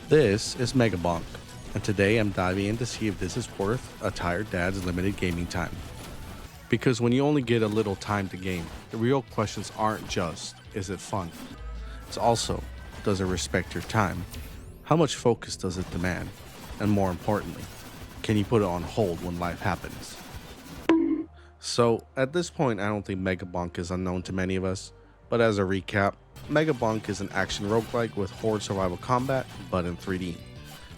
This is Megabonk, and today I'm diving in to see if this is worth a tired dad's limited gaming time. Because when you only get a little time to game, the real questions aren't just, is it fun? It's also, does it respect your time? How much focus does it demand? And more importantly, can you put it on hold when life happens? So, at this point, I don't think Megabonk is unknown to many of us, but as a recap, Megabonk is an action roguelike with horde survival combat, but in 3D.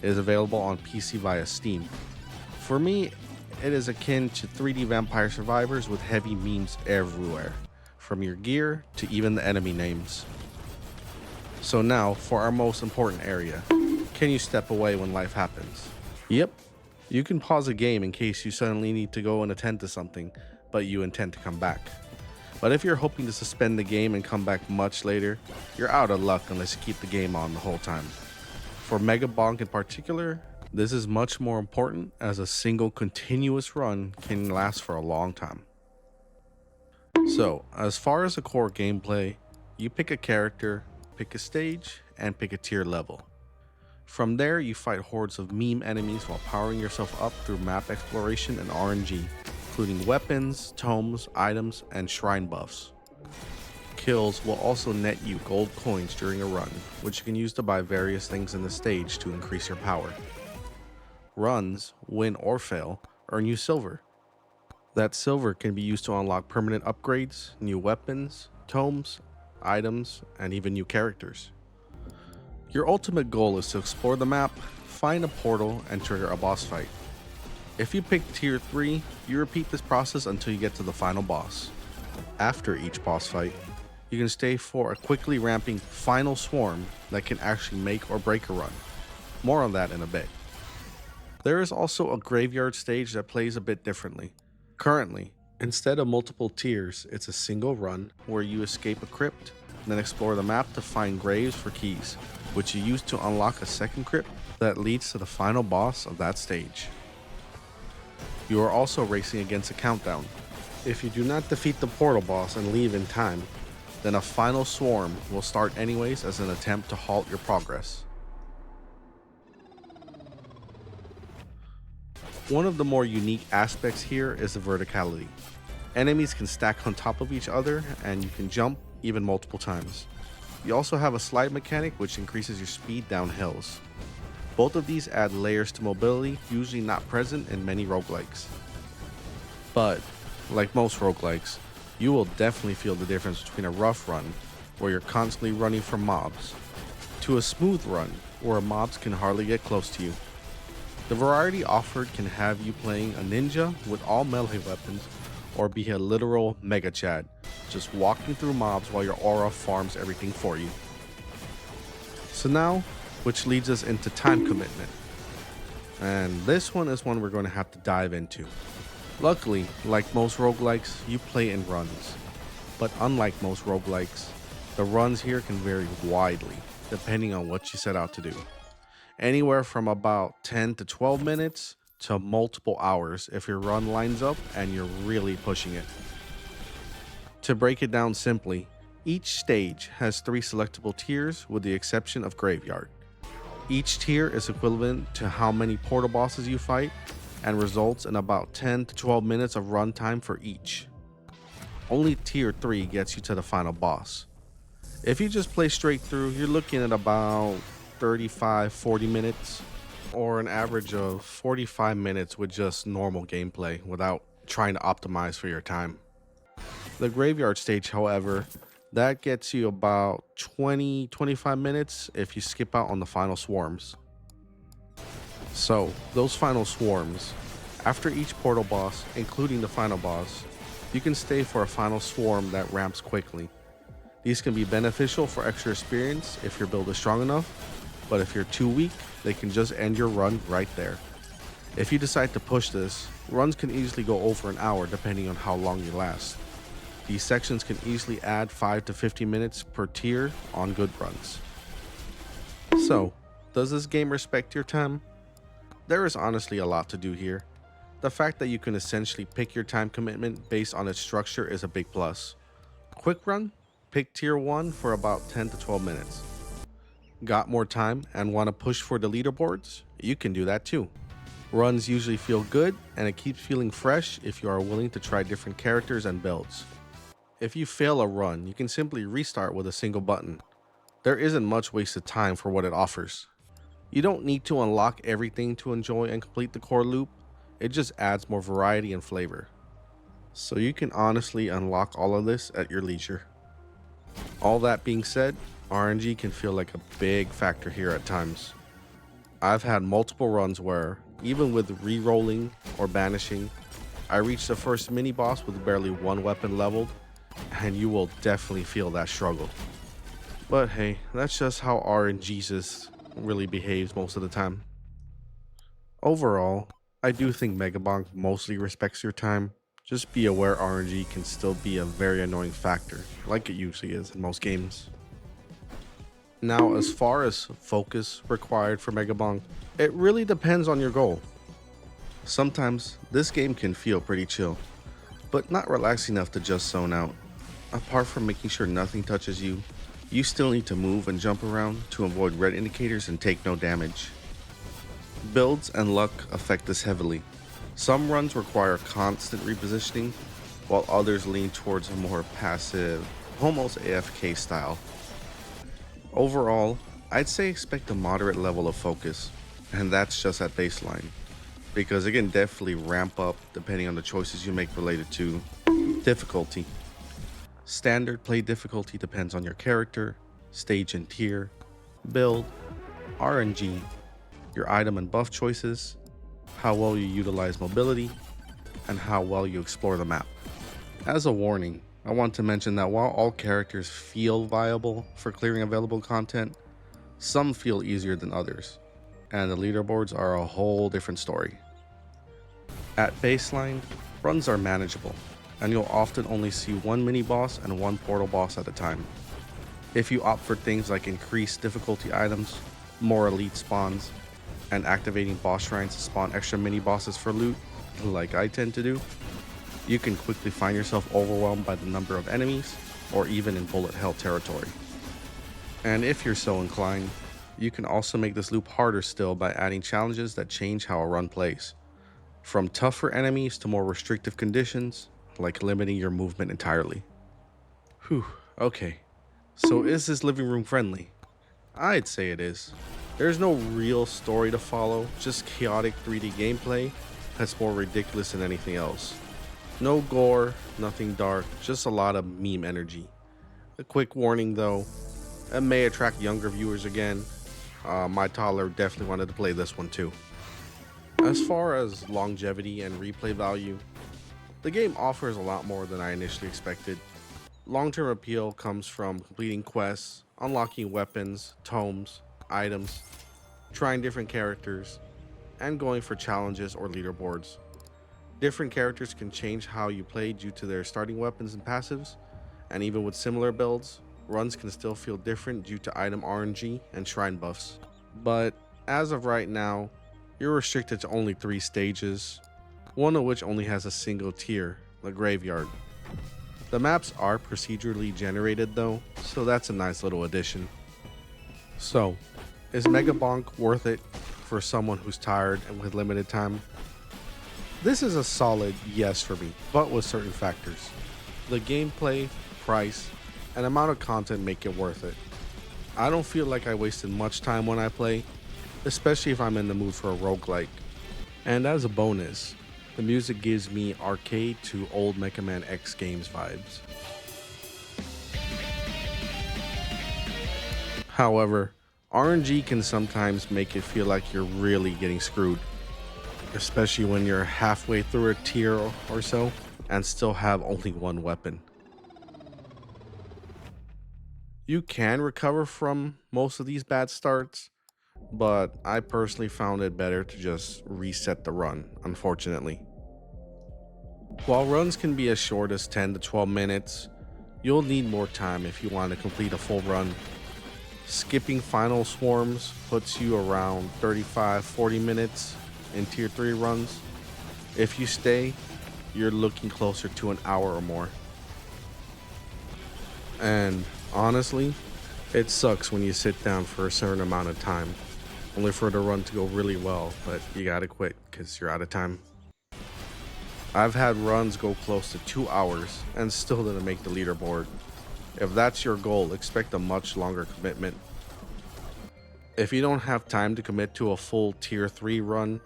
It is available on PC via Steam. For me, it is akin to 3D Vampire Survivors with heavy memes everywhere, from your gear to even the enemy names. So now, for our most important area, can you step away when life happens? Yep, you can pause a game in case you suddenly need to go and attend to something, but you intend to come back. But if you're hoping to suspend the game and come back much later, you're out of luck unless you keep the game on the whole time. For Megabonk in particular, this is much more important as a single continuous run can last for a long time. So, as far as the core gameplay, you pick a character, pick a stage, and pick a tier level. From there, you fight hordes of meme enemies while powering yourself up through map exploration and RNG, including weapons, tomes, items, and shrine buffs. Kills will also net you gold coins during a run, which you can use to buy various things in the stage to increase your power. Runs, win or fail, earn you silver. That silver can be used to unlock permanent upgrades, new weapons, tomes, items, and even new characters. Your ultimate goal is to explore the map, find a portal, and trigger a boss fight. If you pick tier 3, you repeat this process until you get to the final boss. After each boss fight, you can stay for a quickly ramping final swarm that can actually make or break a run. More on that in a bit. There is also a graveyard stage that plays a bit differently. Currently, instead of multiple tiers, it's a single run where you escape a crypt, then explore the map to find graves for keys, which you use to unlock a second crypt that leads to the final boss of that stage. You are also racing against a countdown. If you do not defeat the portal boss and leave in time, then a final swarm will start anyways as an attempt to halt your progress. One of the more unique aspects here is the verticality. Enemies can stack on top of each other and you can jump even multiple times. You also have a slide mechanic which increases your speed down hills. Both of these add layers to mobility usually not present in many roguelikes. But, like most roguelikes, you will definitely feel the difference between a rough run, where you're constantly running from mobs, to a smooth run, where mobs can hardly get close to you. The variety offered can have you playing a ninja with all melee weapons, or be a literal mega chad, just walking through mobs while your aura farms everything for you. So now, which leads us into time commitment. And this one is one we're going to have to dive into. Luckily, like most roguelikes, you play in runs. But unlike most roguelikes, the runs here can vary widely, depending on what you set out to do. Anywhere from about 10 to 12 minutes to multiple hours if your run lines up and you're really pushing it. To break it down simply, each stage has 3 selectable tiers with the exception of Graveyard. Each tier is equivalent to how many portal bosses you fight and results in about 10 to 12 minutes of runtime for each. Only tier 3 gets you to the final boss. If you just play straight through, you're looking at about 35-40 minutes, or an average of 45 minutes with just normal gameplay without trying to optimize for your time. The Graveyard stage, however, that gets you about 20-25 minutes if you skip out on the final swarms. So, those final swarms, after each portal boss, including the final boss, you can stay for a final swarm that ramps quickly. These can be beneficial for extra experience if your build is strong enough, but if you're too weak, they can just end your run right there. If you decide to push this, runs can easily go over an hour depending on how long you last. These sections can easily add 5 to 50 minutes per tier on good runs. So, does this game respect your time? There is honestly a lot to do here. The fact that you can essentially pick your time commitment based on its structure is a big plus. Quick run, pick tier 1 for about 10 to 12 minutes. Got more time and want to push for the leaderboards? You can do that too. Runs usually feel good, and it keeps feeling fresh if you are willing to try different characters and builds. If you fail a run, you can simply restart with a single button. There isn't much wasted time for what it offers. You don't need to unlock everything to enjoy and complete the core loop, it just adds more variety and flavor. So you can honestly unlock all of this at your leisure. All that being said, RNG can feel like a big factor here at times. I've had multiple runs where, even with re-rolling or banishing, I reached the first mini boss with barely one weapon leveled, and you will definitely feel that struggle. But hey, that's just how RNG really behaves most of the time. Overall, I do think Megabonk mostly respects your time. Just be aware RNG can still be a very annoying factor, like it usually is in most games. Now, as far as focus required for Megabonk, it really depends on your goal. Sometimes this game can feel pretty chill, but not relaxed enough to just zone out. Apart from making sure nothing touches you, you still need to move and jump around to avoid red indicators and take no damage. Builds and luck affect this heavily. Some runs require constant repositioning, while others lean towards a more passive, almost AFK style. Overall, I'd say expect a moderate level of focus, and that's just at baseline, because it can definitely ramp up depending on the choices you make related to difficulty. Standard play difficulty depends on your character, stage and tier, build, RNG, your item and buff choices, how well you utilize mobility, and how well you explore the map. As a warning, I want to mention that while all characters feel viable for clearing available content, some feel easier than others, and the leaderboards are a whole different story. At baseline, runs are manageable, and you'll often only see one mini boss and one portal boss at a time. If you opt for things like increased difficulty items, more elite spawns, and activating boss shrines to spawn extra mini bosses for loot, like I tend to do, you can quickly find yourself overwhelmed by the number of enemies, or even in bullet hell territory. And if you're so inclined, you can also make this loop harder still by adding challenges that change how a run plays. From tougher enemies to more restrictive conditions, like limiting your movement entirely. Whew, okay. So is this living room friendly? I'd say it is. There's no real story to follow, just chaotic 3D gameplay that's more ridiculous than anything else. No gore, nothing dark, just a lot of meme energy. A quick warning though, it may attract younger viewers again. My toddler definitely wanted to play this one too. As far as longevity and replay value, the game offers a lot more than I initially expected. Long-term appeal comes from completing quests, unlocking weapons, tomes, items, trying different characters, and going for challenges or leaderboards. Different characters can change how you play due to their starting weapons and passives, and even with similar builds, runs can still feel different due to item RNG and shrine buffs. But as of right now, you're restricted to only 3 stages, one of which only has a single tier, the graveyard. The maps are procedurally generated though, so that's a nice little addition. So, is Megabonk worth it for someone who's tired and with limited time? This is a solid yes for me, but with certain factors. The gameplay, price, and amount of content make it worth it. I don't feel like I wasted much time when I play, especially if I'm in the mood for a roguelike. And as a bonus, the music gives me arcade to old Mega Man X games vibes. However, RNG can sometimes make it feel like you're really getting screwed, especially when you're halfway through a tier or so and still have only one weapon. You can recover from most of these bad starts, but I personally found it better to just reset the run, unfortunately. While runs can be as short as 10 to 12 minutes, you'll need more time if you want to complete a full run. Skipping final swarms puts you around 35-40 minutes in tier 3 runs. If you stay, you're looking closer to an hour or more. And honestly, It sucks when you sit down for a certain amount of time, only for the run to go really well, but you gotta quit because you're out of time. I've had runs go close to 2 hours and still didn't make the leaderboard. If that's your goal, expect a much longer commitment. If you don't have time to commit to a full tier 3 run,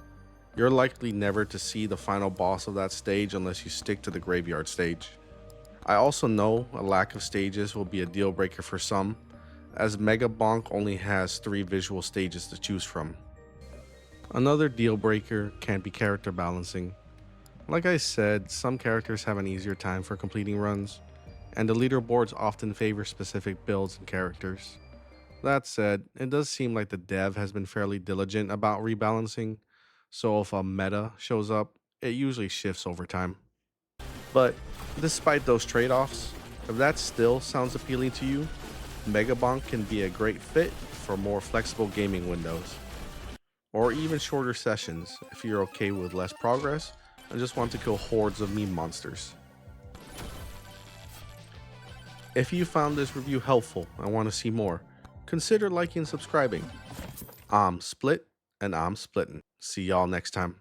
you're likely never to see the final boss of that stage unless you stick to the graveyard stage. I also know a lack of stages will be a deal breaker for some, as Megabonk only has 3 visual stages to choose from. Another deal breaker can be character balancing. Like I said, some characters have an easier time for completing runs, and the leaderboards often favor specific builds and characters. That said, it does seem like the dev has been fairly diligent about rebalancing, so if a meta shows up, it usually shifts over time. But despite those trade-offs, if that still sounds appealing to you, Megabonk can be a great fit for more flexible gaming windows, or even shorter sessions if you're okay with less progress and just want to kill hordes of meme monsters. If you found this review helpful and want to see more, consider liking and subscribing. I'm Split, and I'm splitting. See y'all next time.